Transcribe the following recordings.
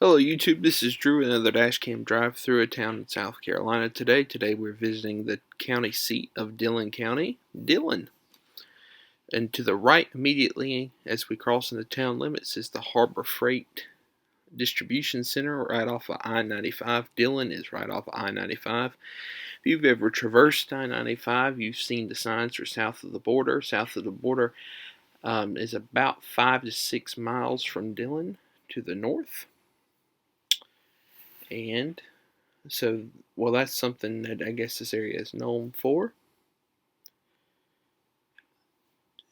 Hello YouTube, this is Drew, another dashcam drive through a town in South Carolina Today we're visiting the county seat of Dillon County, Dillon. And to the right immediately as we cross into town limits is the Harbor Freight Distribution Center right off of I-95. Dillon is right off of I-95. If you've ever traversed I-95, you've seen the signs for south of the border. South of the border is about 5 to 6 miles from Dillon to the north. And so, well, that's something that I guess this area is known for.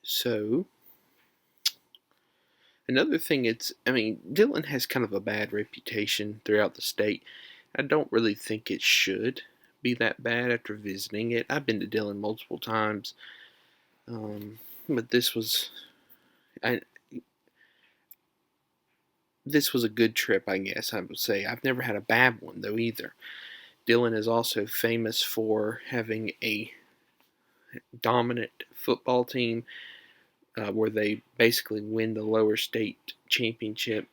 So, another thing, Dillon has kind of a bad reputation throughout the state. I don't really think it should be that bad after visiting it. I've been to Dillon multiple times, but this was a good trip, I guess I would say. I've never had a bad one though either. Dillon is also famous for having a dominant football team where they basically win the lower state championship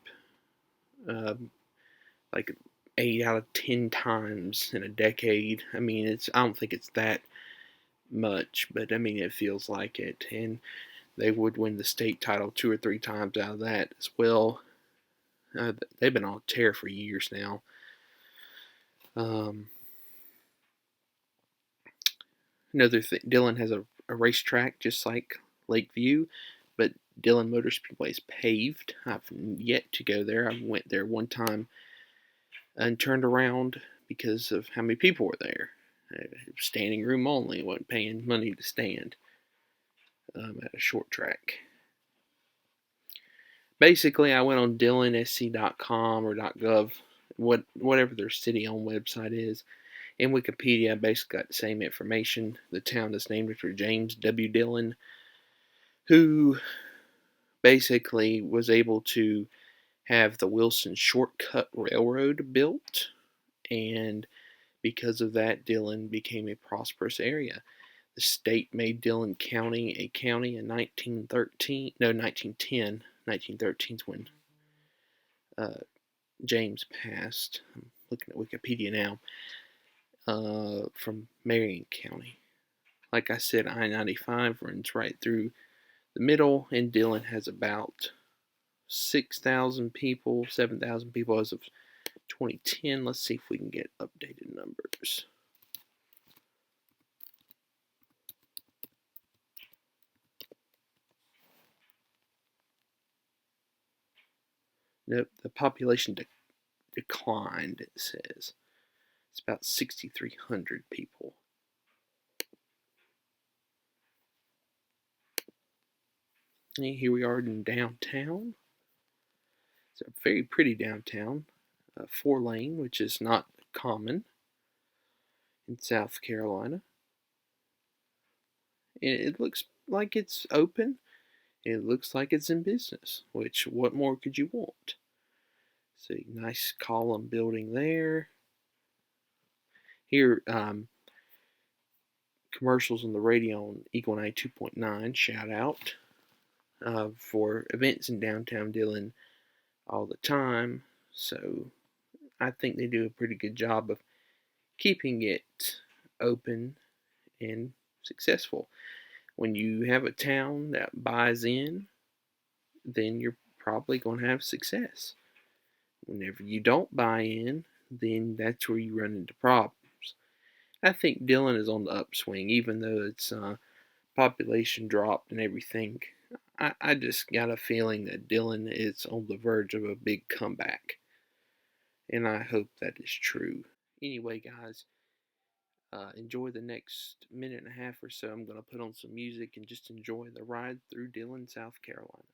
like 8 out of 10 times in a decade. I don't think it's that much, but it feels like it. And they would win the state title 2 or 3 times out of that as well. They've been on a tear for years now. Another thing, Dillon has a racetrack just like Lakeview, but Dillon Motor Speedway is paved. I've yet to go there. I went there one time and turned around because of how many people were there. Standing room only. Wasn't paying money to stand at a short track. Basically, I went on dillonsc.com or .gov, whatever their city-owned website is. In Wikipedia, I basically got the same information. The town is named after James W. Dillon, who basically was able to have the Wilson Shortcut Railroad built, and because of that, Dillon became a prosperous area. The state made Dillon County a county in 1913. No, 1910. 1913 is when James passed. I'm looking at Wikipedia now. From Marion County. Like I said, I-95 runs right through the middle, and Dillon has about 6,000 people, 7,000 people as of 2010. Let's see if we can get updated numbers. Nope, the population declined, it says. It's about 6,300 people. And here we are in downtown. It's a very pretty downtown. 4-lane, which is not common in South Carolina. It looks like it's open. It looks like it's in business, which what more could you want? See, nice column building there. Here, commercials on the radio on Eagle 92.9, shout out, for events in downtown Dillon all the time. So I think they do a pretty good job of keeping it open and successful. When you have a town that buys in, then you're probably going to have success. Whenever you don't buy in, then that's where you run into problems. I think Dillon is on the upswing, even though its population dropped and everything. I just got a feeling that Dillon is on the verge of a big comeback, and I hope that is true. Anyway, guys, enjoy the next minute and a half or so. I'm going to put on some music and just enjoy the ride through Dillon, South Carolina.